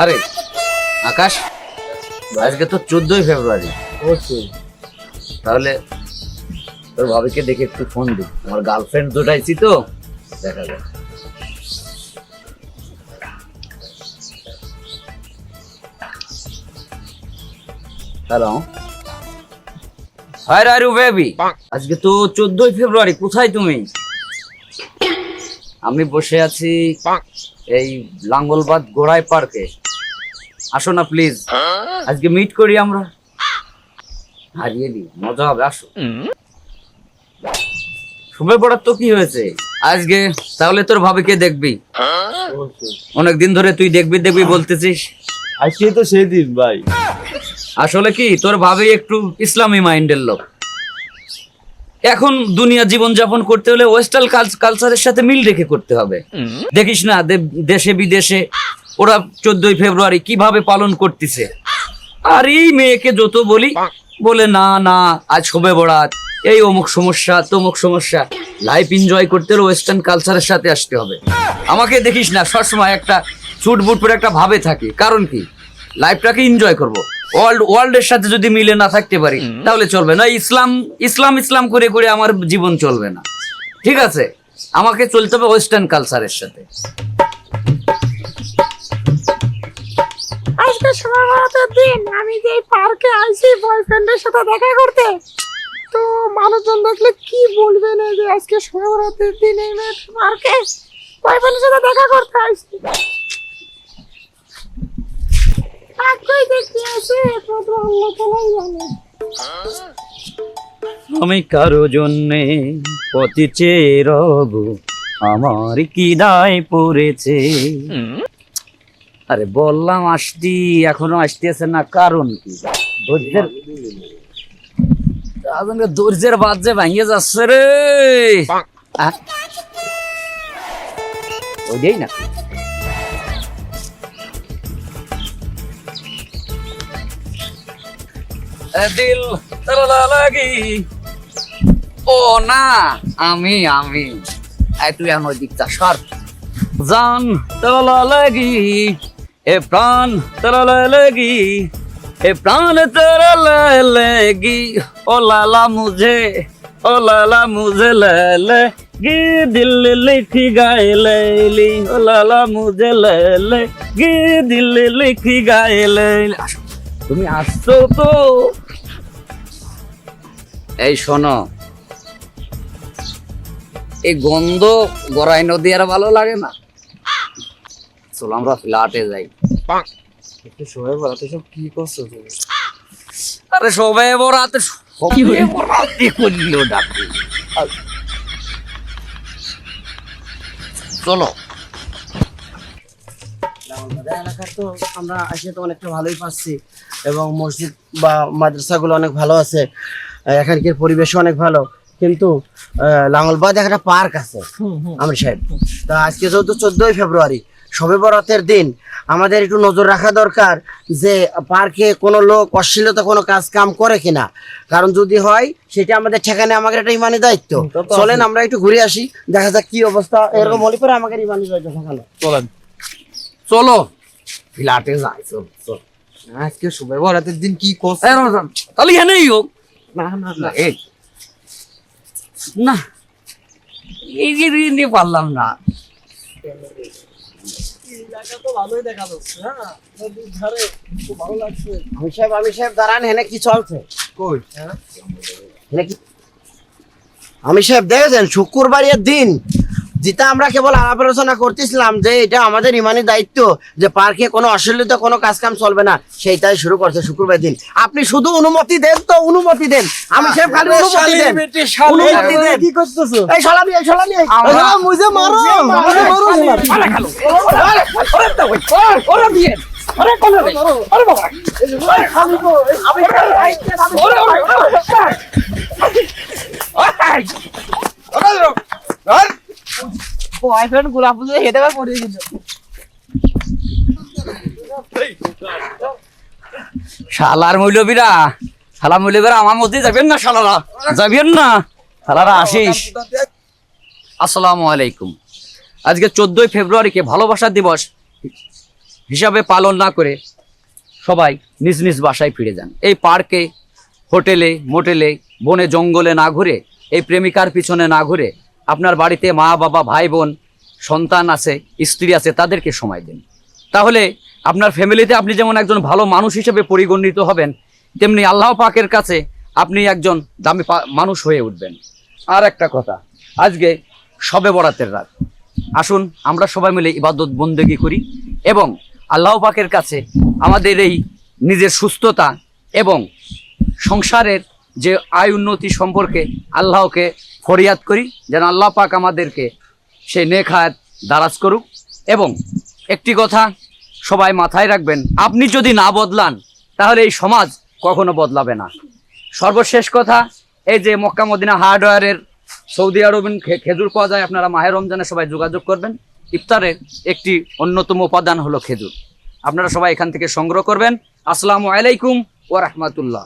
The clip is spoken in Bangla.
আরে আকাশ, আজকে তো 14ই ফেব্রুয়ারি। অবশ্যই। তাহলে তোর ভাবিকে দেখে একটু ফোন দি, আমার গার্লফ্রেন্ড জোটাইছি তো, দেখা যাক। হ্যালো, হাই রারু বেবি, আজকে তো 14ই ফেব্রুয়ারি, কোথায় তুমি? আমি বসে আছি এই লাঙ্গলবাদ গোড়াই পার্কে, আসো না প্লিজ, আজকে মিট করি আমরা। হারিয়ে দি, মজা হবে, আসো। শুভে পড়ার তো কি হয়েছে আজকে? তাহলে তোর ভাবিকে দেখবি, অনেকদিন ধরে তুই দেখবি দেখবি বলতেছিস। আজকে তো সেই দিন ভাই। আসলে কি, তোর ভাবি একটু ইসলামী মাইন্ডের লোক। এখন দুনিয়া জীবন যাপন করতে হলে ওয়েস্টার্ন কালচারের সাথে মিল রেখে করতে হবে। দেখিস না দেশে বিদেশে ওরা 14ই ফেব্রুয়ারি কিভাবে পালন করতেছে। আর এই মেয়েকে যত বলি, বলে না না আজ শোবে বরাত, এই অমুক সমস্যা তমুক সমস্যা। লাইফ এনজয় করতে হলে ওয়েস্টার্ন কালচারের সাথে আসতে হবে। আমাকে দেখিস না সবসময় একটা ছুট বুট পরে একটা ভাবে থাকি, কারণ কি, লাইফটাকে এনজয় করবো। ওয়ার্ল্ডের সাথে যদি মিলে না থাকতে পারি তাহলে চলবে না। ইসলাম ইসলাম ইসলাম করে করে আমার জীবন চলবে না, ঠিক আছে? আমাকে চলতে হবে ওয়েস্টার্ন কালচারের সাথে। আজকে সমাবর্তনের দিন, আমি যে পার্কে আইছি বয়ফ্রেন্ডের সাথে দেখা করতে, তো মানুষজন দেখলে কি বলবে না যে আজকে সমাবর্তনের দিন এই মেয়েটা পার্কে বয়ফ্রেন্ডের সাথে দেখা করতে আইছি। আজকেই দেখতে আসে, প্রথম আল্লাহ তাআলাই জানে। আমি কারো জন্যে পথে চেয়ে রব, আমার কি দায় পড়েছে। আরে বললাম আসতি, এখনো আসতেছে না, কারণ কি? ধৈর্যের বাদ যে ভাঙিয়ে যাচ্ছে রে। ওইটাই না, দিল লাগি। ও না, আমি তুই এখন ওই দিকটা সর। জান তলা লাগি, এ প্রাণ তলা লাগি, এ প্রাণ তলা লাগি। ও লালা মুঝে লে गी दिल लिखी गाए लैली, ओ लाला मुझे ले गी दिल लिखी गाए लैली। তুমি আসছো তো? এই শোনো, এই গন্ধ গড়াই নদী আর ভালো লাগে না, চলো আমরা ফ্ল্যাটে যাই। সবাই বলাতে সব কি করছো তুমি? আরে সবাই বরাতে করলো ডাকি, চলো। এলাকার তো আমরা এসে তো অনেকটা ভালোই পাচ্ছি, এবং মসজিদ বা মাদ্রাসাগুলো অনেক ভালো আছে, এখানকার পরিবেশও অনেক ভালো। কিন্তু লাঙ্গলবাদ একটা পার্ক আছে আমরি সাহেব, তা আজকে যেহেতু 14ই ফেব্রুয়ারি শবে বরাতের দিন, আমাদের একটু নজর রাখা দরকার যে পার্কে কোনো লোক অশ্লীলতা কোনো কাজ কাম করে কিনা, কারণ যদি হয় সেটা আমাদের ঠেকানে আমাদের একটা ইমানি দায়িত্ব। চলেন আমরা একটু ঘুরে আসি, দেখা যাক কি অবস্থা। এরকম হলে পরে আমাদের ইমানি দায়িত্ব ঠেকানো। চলেন চলো ফ্ল্যাটে যাই, চলো চলো। আজকে শোবে বরাতের দিন কি করছো? তাহলে এখানেই হোক। না না না, এই না, এই যে নিয়ে পারলাম না। ভালোই দেখা যাচ্ছে। হ্যাঁ, নদীর ধারে খুব ভালো লাগছে। আমি সাহেব দাঁড়ান, হেনে কি চলছে? কই? হেনে কি আমি সাহেব দেখেছেন, শুক্রবারের দিন যেটা আমরা কেবল আলাপ আলোচনা করতেছিলাম যে এটা আমাদের ইমানি দায়িত্ব যে পার্কে কোনো অশ্লীলতা কোনো কাজ কাম চলবে না, সেইটাই শুরু করছে শুক্রবার দিন। আপনি শুধু অনুমতি দেন তো, অনুমতি দেন। আমি সাহেব খালি অনুমতি দেন, অনুমতি দেন। কি করতেছো? এই শালামি মুঝে মারো, মুঝে মারো। ওরা দিয়ে আরে কোলে আরে বাবা, বয়ফ্রেন্ড গোলাপ ফুল হেঁটে পড়ে গেছিল। শালার মৌলবীরা, শালা মৌলবীরা আমার মধ্যে যাবেন না, শালারা যাবেন না, শালারা আসিস। আসসালামু আলাইকুম। আজকে 14ই ফেব্রুয়ারিকে ভালোবাসা দিবস হিসাবে পালন না করে সবাই নিজ নিজ বাসায় ফিরে যান। এই পার্কে, হোটেলে, মোটেলে, বনে জঙ্গলে না ঘুরে, এই প্রেমিকার পিছনে না ঘুরে আপনার বাড়িতে মা বাবা ভাই বোন সন্তান আছে, স্ত্রী আছে, তাদেরকে সময় দিন। তাহলে আপনার ফ্যামিলিতে আপনি যেমন একজন ভালো মানুষ হিসেবে পরিগণিত হবেন, তেমনি আল্লাহ পাকের কাছে আপনি একজন দামি মানুষ হয়ে উঠবেন। আর একটা কথা, আজকে শবে বরাতের রাত, আসুন আমরা সবাই মিলে ইবাদত বন্দেগী করি এবং আল্লাহ পাকের কাছে আমাদের এই নিজের সুস্থতা এবং সংসারের যে আয় উন্নতি সম্পর্কে আল্লাহকে ফরিয়াদ করি, যেন আল্লাহ পাক আমাদেরকে সেই নেক হায়াত দারাজ করুক। এবং একটি কথা সবাই মাথায় রাখবেন, আপনি যদি না বদলান তাহলে এই সমাজ কখনো বদলাবে না। সর্বশেষ কথা, এই যে মক্কা মদিনা হার্ডওয়্যারের সৌদি আরবের খেজুর পাওয়া যায়, আপনারা মাহে রমজানে সবাই যোগাযোগ করবেন। ইফতারের একটি অন্যতম উপাদান হলো খেজুর, আপনারা সবাই এখান থেকে সংগ্রহ করবেন। আসসালামু আলাইকুম ওয়া রাহমাতুল্লাহ।